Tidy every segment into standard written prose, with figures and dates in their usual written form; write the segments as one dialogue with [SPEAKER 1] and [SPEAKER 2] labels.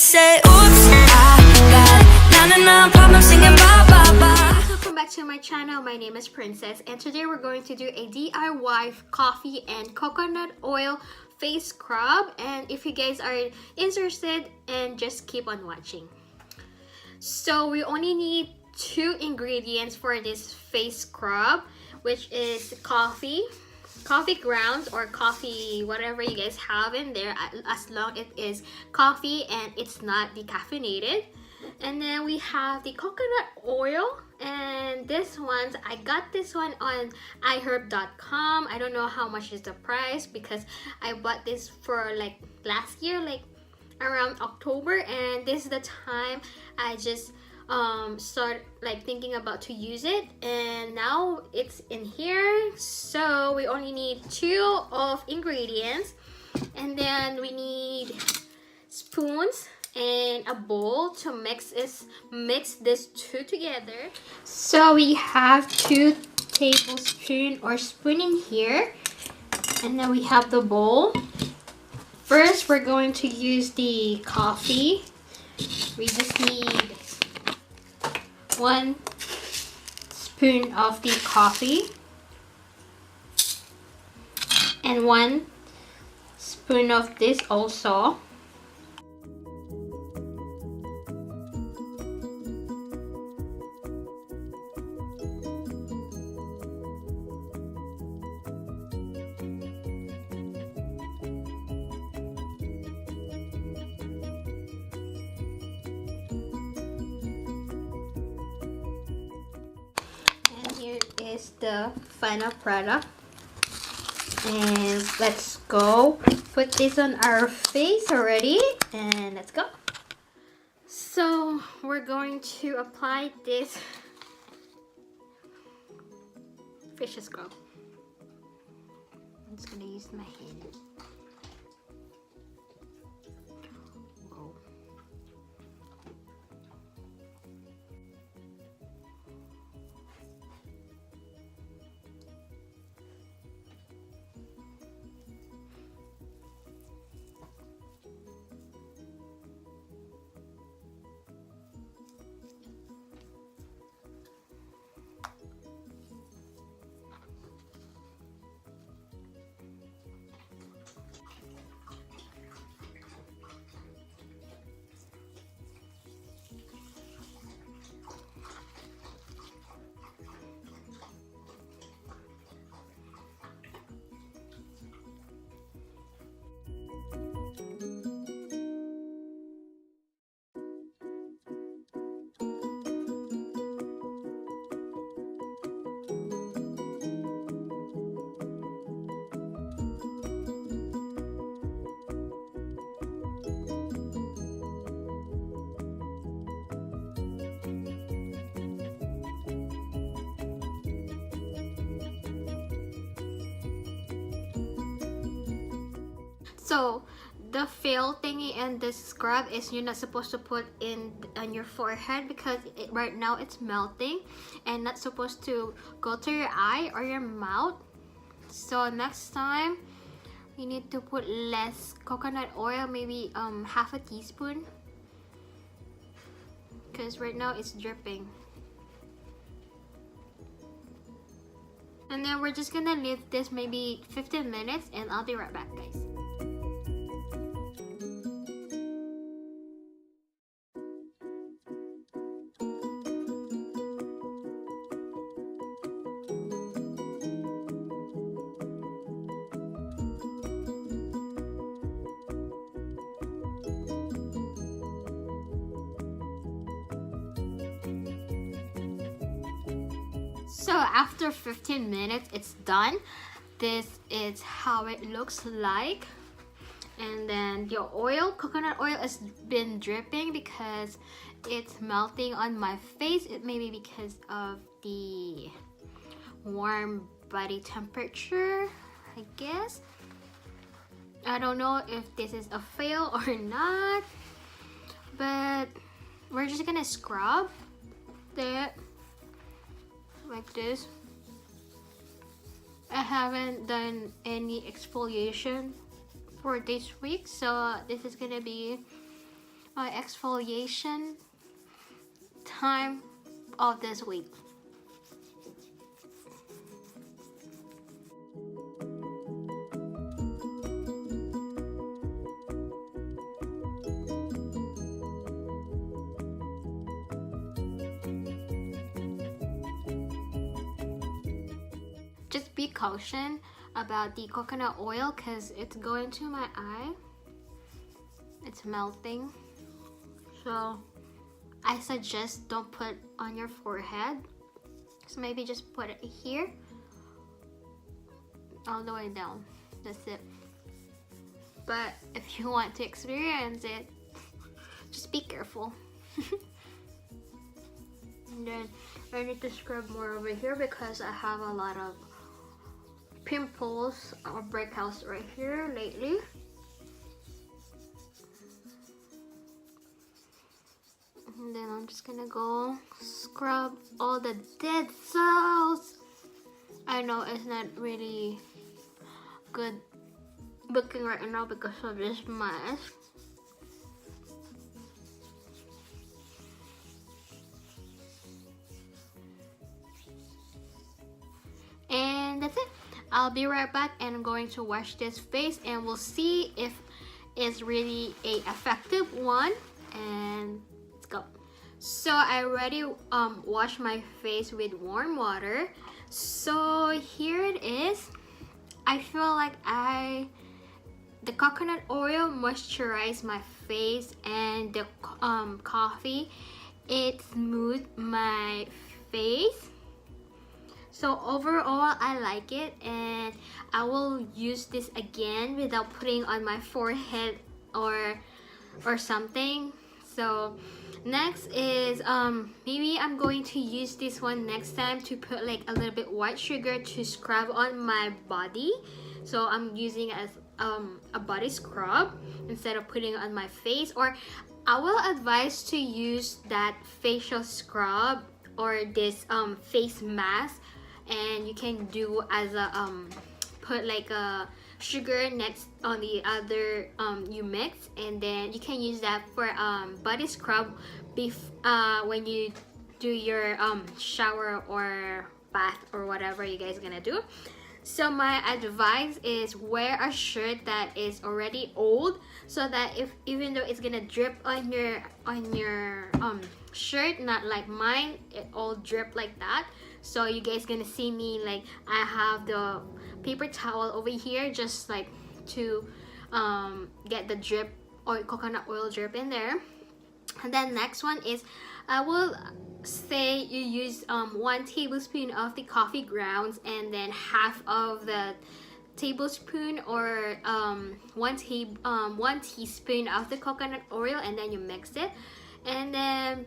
[SPEAKER 1] say, oops, I got 99 problems singing bye bye bye.
[SPEAKER 2] Welcome back to my channel. My name is Princess, and today we're going to do a DIY coffee and coconut oil face scrub. And if you guys are interested, and just keep on watching. So we only need 2 ingredients for this face scrub, which is coffee grounds or coffee, whatever you guys have in there, as long as it is coffee and it's not decaffeinated. And then we have the coconut oil, and this one, I got this one on iherb.com. I don't know how much is the price because I bought this for like last year, like around October, and this is the time I just start like thinking about to use it, and now it's in here. So we only need 2 of ingredients, and then we need spoons and a bowl to mix this 2 together. So we have 2 tablespoons or spoon in here, and then we have the bowl. First, we're going to use the coffee. We just need 1 spoon of the coffee and 1 spoon of this also. Here is the final product, and let's go put this on our face already, and let's go. So we're going to apply this fish scrub. I'm just gonna use my hand. Whoa. So the fail thingy in this scrub is you're not supposed to put in on your forehead because right now it's melting, and not supposed to go to your eye or your mouth. So next time you need to put less coconut oil, maybe half a teaspoon, because right now it's dripping. And then we're just gonna leave this maybe 15 minutes, and I'll be right back, guys. So after 15 minutes, it's done. This is how it looks like. And then the oil, coconut oil, has been dripping because it's melting on my face. It may be because of the warm body temperature, I guess. I don't know if this is a fail or not, but we're just gonna scrub that like this. I haven't done any exfoliation for this week, so this is gonna be my exfoliation time of this week. Just be cautious about the coconut oil because it's going to my eye. It's melting. So I suggest don't put on your forehead. So maybe just put it here, all the way down. That's it. But if you want to experience it, just be careful. And then I need to scrub more over here because I have a lot of pimples or breakouts right here lately. And then I'm just gonna go scrub all the dead cells. I know it's not really good looking right now because of this mask. And that's it. I'll be right back and I'm going to wash this face and we'll see if it's really a effective one. And let's go. So I already washed my face with warm water. So here it is. I feel like the coconut oil moisturized my face and the coffee, it smoothed my face. So overall, I like it and I will use this again without putting on my forehead or something. So next is maybe I'm going to use this one next time to put like a little bit white sugar to scrub on my body. So I'm using it as a body scrub instead of putting it on my face. Or I will advise to use that facial scrub or this face mask, and you can do as a put like a sugar next on the other you mix, and then you can use that for body scrub when you do your shower or bath or whatever you guys gonna do. So my advice is wear a shirt that is already old, so that even though it's gonna drip on your shirt, not like mine, it all drip like that. So you guys gonna see me like I have the paper towel over here just like to get the drip or coconut oil drip in there. And then next one is I will say you use 1 tablespoon of the coffee grounds and then half of the tablespoon or 1 teaspoon of the coconut oil, and then you mix it. And then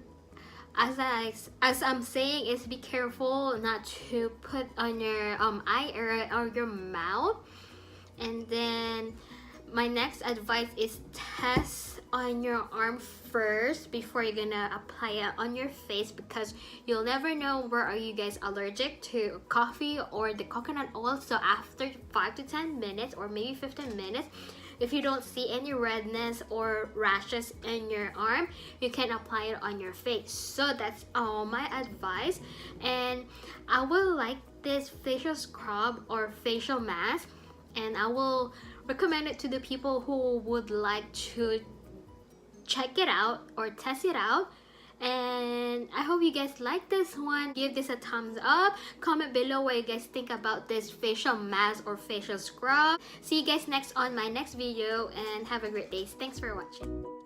[SPEAKER 2] as I'm saying is be careful not to put on your eye area or your mouth. And then my next advice is test on your arm first before you're gonna apply it on your face, because you'll never know where are you guys allergic to, coffee or the coconut oil. So after 5 to 10 minutes or maybe 15 minutes, if you don't see any redness or rashes in your arm, you can apply it on your face. So that's all my advice. And I will like this facial scrub or facial mask, and I will recommend it to the people who would like to check it out or test it out. And I hope you guys like this one. Give this a thumbs up. Comment below what you guys think about this facial mask or facial scrub. See you guys next on my next video, and have a great day. Thanks for watching.